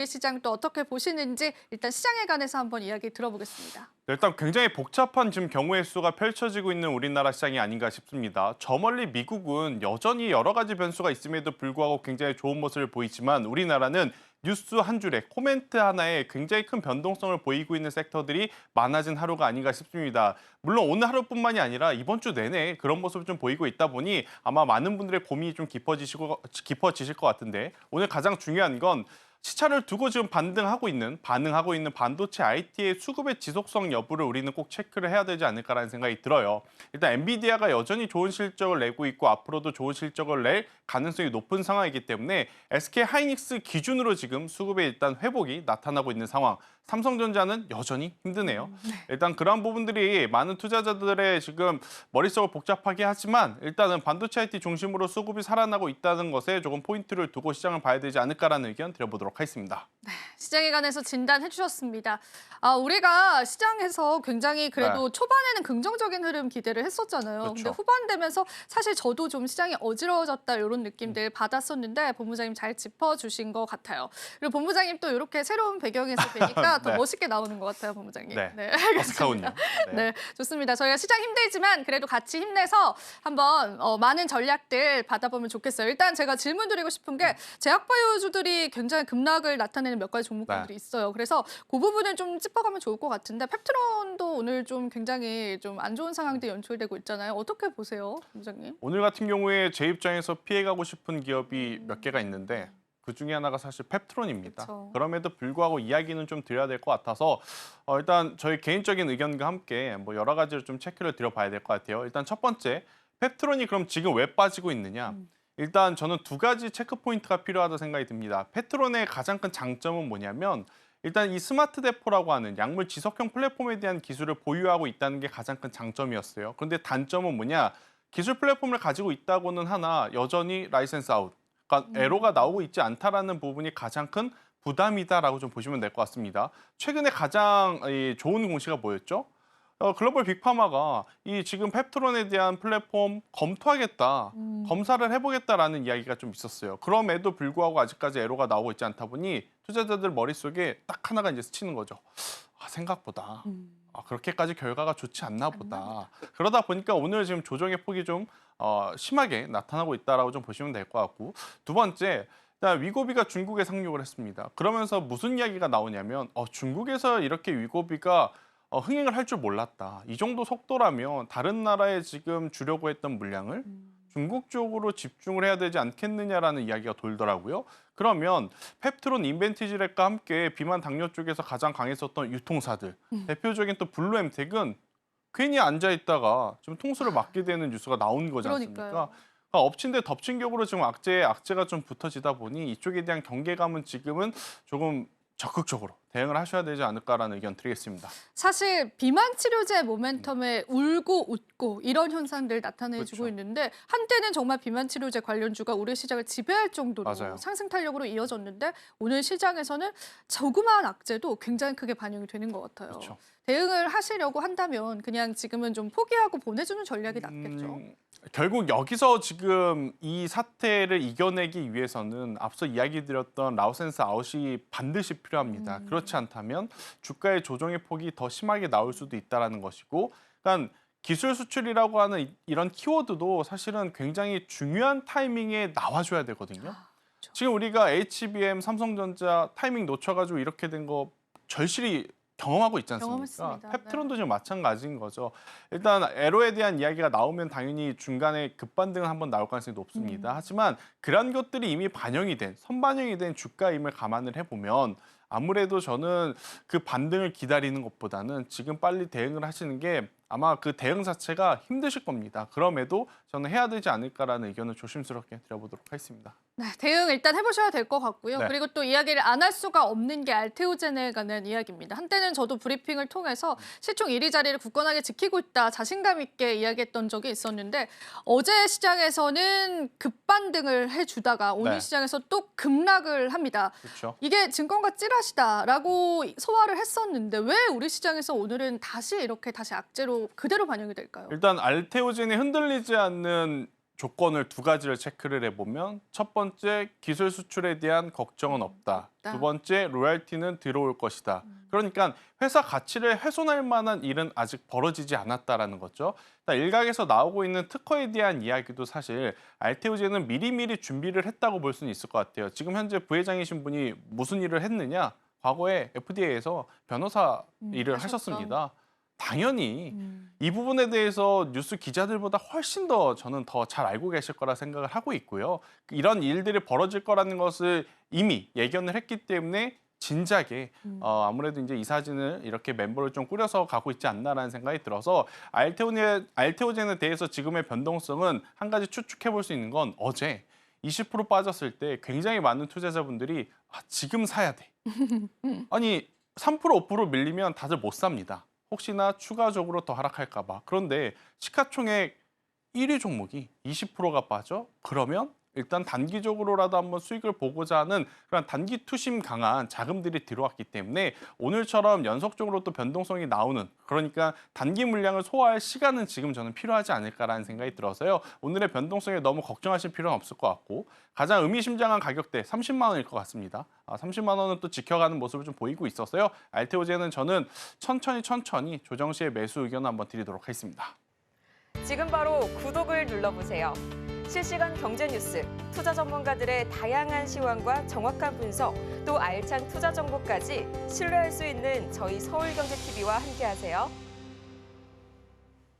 시장 또 어떻게 보시는지 일단 시장에 관해서 한번 이야기 들어보겠습니다. 일단 굉장히 복잡한 지금 경우의 수가 펼쳐지고 있는 우리나라 시장이 아닌가 싶습니다. 저 멀리 미국은 여전히 여러 가지 변수가 있음에도 불구하고 굉장히 좋은 모습을 보이지만 우리나라는 뉴스 한 줄에 코멘트 하나에 굉장히 큰 변동성을 보이고 있는 섹터들이 많아진 하루가 아닌가 싶습니다. 물론 오늘 하루뿐만이 아니라 이번 주 내내 그런 모습을 좀 보이고 있다 보니 아마 많은 분들의 고민이 좀 깊어지실 것 같은데 오늘 가장 중요한 건 시차를 두고 지금 반응하고 있는 반도체 IT의 수급의 지속성 여부를 우리는 꼭 체크를 해야 되지 않을까라는 생각이 들어요. 일단 엔비디아가 여전히 좋은 실적을 내고 있고 앞으로도 좋은 실적을 낼 가능성이 높은 상황이기 때문에 SK 하이닉스 기준으로 지금 수급에 일단 회복이 나타나고 있는 상황. 삼성전자는 여전히 힘드네요. 일단 그런 부분들이 많은 투자자들의 지금 머릿속을 복잡하게 하지만 일단은 반도체 IT 중심으로 수급이 살아나고 있다는 것에 조금 포인트를 두고 시장을 봐야 되지 않을까라는 의견 드려보도록 하겠습니다. 시장에 관해서 진단해 주셨습니다. 우리가 시장에서 굉장히 그래도 초반에는 긍정적인 흐름 기대를 했었잖아요. 그렇죠. 근데 후반 되면서 사실 저도 좀 시장이 어지러워졌다 이런 느낌들 받았었는데 본부장님 잘 짚어주신 것 같아요. 그리고 본부장님 또 이렇게 새로운 배경에서 뵈니까 더 네. 멋있게 나오는 것 같아요, 본부장님. 네. 알겠습니다. 어색하군요. 네, 좋습니다. 저희가 시장 힘들지만 그래도 같이 힘내서 한번 많은 전략들 받아보면 좋겠어요. 일단 제가 질문 드리고 싶은 게 제약바이오주들이 굉장히 급락을 나타내는 몇 가지 종목들이 있어요. 그래서 그 부분을 좀 짚어가면 좋을 것 같은데 펩트론도 오늘 좀 굉장히 좀 안 좋은 상황들이 연출되고 있잖아요. 어떻게 보세요, 본부장님? 오늘 같은 경우에 제 입장에서 피해가고 싶은 기업이 몇 개가 있는데 그중에 하나가 사실 펩트론입니다. 그쵸. 그럼에도 불구하고 이야기는 좀 드려야 될 것 같아서 일단 저희 개인적인 의견과 함께 뭐 여러 가지를 좀 체크를 드려봐야 될 것 같아요. 일단 첫 번째, 펩트론이 그럼 지금 왜 빠지고 있느냐? 일단 저는 두 가지 체크 포인트가 필요하다 생각이 듭니다. 펩트론의 가장 큰 장점은 뭐냐면 일단 이 스마트 데포라고 하는 약물 지속형 플랫폼에 대한 기술을 보유하고 있다는 게 가장 큰 장점이었어요. 그런데 단점은 뭐냐? 기술 플랫폼을 가지고 있다고는 하나 여전히 라이센스 아웃, 그러니까 에러가 나오고 있지 않다라는 부분이 가장 큰 부담이다라고 좀 보시면 될 것 같습니다. 최근에 가장 좋은 공시가 뭐였죠? 글로벌 빅파마가 이 지금 펩트론에 대한 플랫폼 검토하겠다, 검사를 해보겠다라는 이야기가 좀 있었어요. 그럼에도 불구하고 아직까지 에러가 나오고 있지 않다 보니 투자자들 머릿속에 딱 하나가 이제 스치는 거죠. 생각보다 그렇게까지 결과가 좋지 않나 보다. 그러다 보니까 오늘 지금 조정의 폭이 좀 심하게 나타나고 있다라고 좀 보시면 될 것 같고 두 번째, 일단 위고비가 중국에 상륙을 했습니다. 그러면서 무슨 이야기가 나오냐면 중국에서 이렇게 위고비가 흥행을 할 줄 몰랐다. 이 정도 속도라면 다른 나라에 지금 주려고 했던 물량을 중국 쪽으로 집중을 해야 되지 않겠느냐라는 이야기가 돌더라고요. 그러면 펩트론 인벤티지렉과 함께 비만 당뇨 쪽에서 가장 강했었던 유통사들, 대표적인 또 블루엠텍은 괜히 앉아있다가 좀 통수를 맞게 되는 뉴스가 나온 거지 않습니까? 그러니까요. 엎친 데 덮친 격으로 지금 악재가 좀 붙어지다 보니 이쪽에 대한 경계감은 지금은 조금 적극적으로 대응을 하셔야 되지 않을까라는 의견 드리겠습니다. 사실 비만 치료제 모멘텀에 울고 웃고 이런 현상들 나타내주고 그렇죠. 있는데 한때는 정말 비만 치료제 관련주가 우리 시장을 지배할 정도로 맞아요. 상승 탄력으로 이어졌는데 오늘 시장에서는 조그마한 악재도 굉장히 크게 반영이 되는 것 같아요. 그렇죠. 대응을 하시려고 한다면 그냥 지금은 좀 포기하고 보내주는 전략이 낫겠죠. 결국 여기서 지금 이 사태를 이겨내기 위해서는 앞서 이야기 드렸던 라우센스 아웃이 반드시 필요합니다. 그렇지 않다면 주가의 조정의 폭이 더 심하게 나올 수도 있다는 것이고, 그러니까 기술 수출이라고 하는 이런 키워드도 사실은 굉장히 중요한 타이밍에 나와줘야 되거든요. 그렇죠. 지금 우리가 HBM, 삼성전자 타이밍 놓쳐가지고 이렇게 된 거 절실히 경험하고 있지 않습니까? 경험했습니다. 펩트론도 지금 마찬가지인 거죠. 일단 에러에 대한 이야기가 나오면 당연히 중간에 급반등은 한번 나올 가능성이 높습니다. 하지만 그런 것들이 이미 선반영이 된 주가임을 감안을 해보면 아무래도 저는 그 반등을 기다리는 것보다는 지금 빨리 대응을 하시는 게 아마 그 대응 자체가 힘드실 겁니다. 그럼에도 저는 해야 되지 않을까라는 의견을 조심스럽게 드려보도록 하겠습니다. 네, 대응 일단 해보셔야 될 것 같고요. 네. 그리고 또 이야기를 안 할 수가 없는 게 알테오젠에 관한 이야기입니다. 한때는 저도 브리핑을 통해서 시총 1위 자리를 굳건하게 지키고 있다, 자신감 있게 이야기했던 적이 있었는데 어제 시장에서는 급반등을 해주다가 오늘 네. 시장에서 또 급락을 합니다. 그렇죠. 이게 증권가 찌라시다라고 소화를 했었는데 왜 우리 시장에서 오늘은 다시 악재로 그대로 반영이 될까요? 일단 알테오젠이 흔들리지 않는 조건을 두 가지를 체크를 해보면 첫 번째, 기술 수출에 대한 걱정은 없다. 두 번째, 로열티는 들어올 것이다. 그러니까 회사 가치를 훼손할 만한 일은 아직 벌어지지 않았다라는 거죠. 일각에서 나오고 있는 특허에 대한 이야기도 사실 알테오젠은 미리미리 준비를 했다고 볼 수는 있을 것 같아요. 지금 현재 부회장이신 분이 무슨 일을 했느냐? 과거에 FDA에서 변호사 일을 하셨죠. 하셨습니다. 당연히 이 부분에 대해서 뉴스 기자들보다 훨씬 더 저는 더 잘 알고 계실 거라 생각을 하고 있고요. 이런 일들이 벌어질 거라는 것을 이미 예견을 했기 때문에 진작에 아무래도 이제 이 사진을 이렇게 멤버를 좀 꾸려서 가고 있지 않나라는 생각이 들어서 알테오젠에 대해서 지금의 변동성은 한 가지 추측해 볼 수 있는 건 어제 20% 빠졌을 때 굉장히 많은 투자자분들이 지금 사야 돼. 아니 3% 5% 밀리면 다들 못 삽니다. 혹시나 추가적으로 더 하락할까 봐. 그런데 시가총액 1위 종목이 20%가 빠져? 그러면 일단 단기적으로라도 한번 수익을 보고자 하는 그런 단기 투심 강한 자금들이 들어왔기 때문에 오늘처럼 연속적으로 또 변동성이 나오는, 그러니까 단기 물량을 소화할 시간은 지금 저는 필요하지 않을까라는 생각이 들어서요. 오늘의 변동성에 너무 걱정하실 필요는 없을 것 같고, 가장 의미심장한 가격대 30만 원일 것 같습니다. 30만 원은 또 지켜가는 모습을 좀 보이고 있어서요. 알테오젠은 저는 천천히 조정 시에 매수 의견을 한번 드리도록 하겠습니다. 지금 바로 구독을 눌러보세요. 실시간 경제 뉴스, 투자 전문가들의 다양한 시황과 정확한 분석, 또 알찬 투자 정보까지 신뢰할 수 있는 저희 서울경제TV와 함께하세요.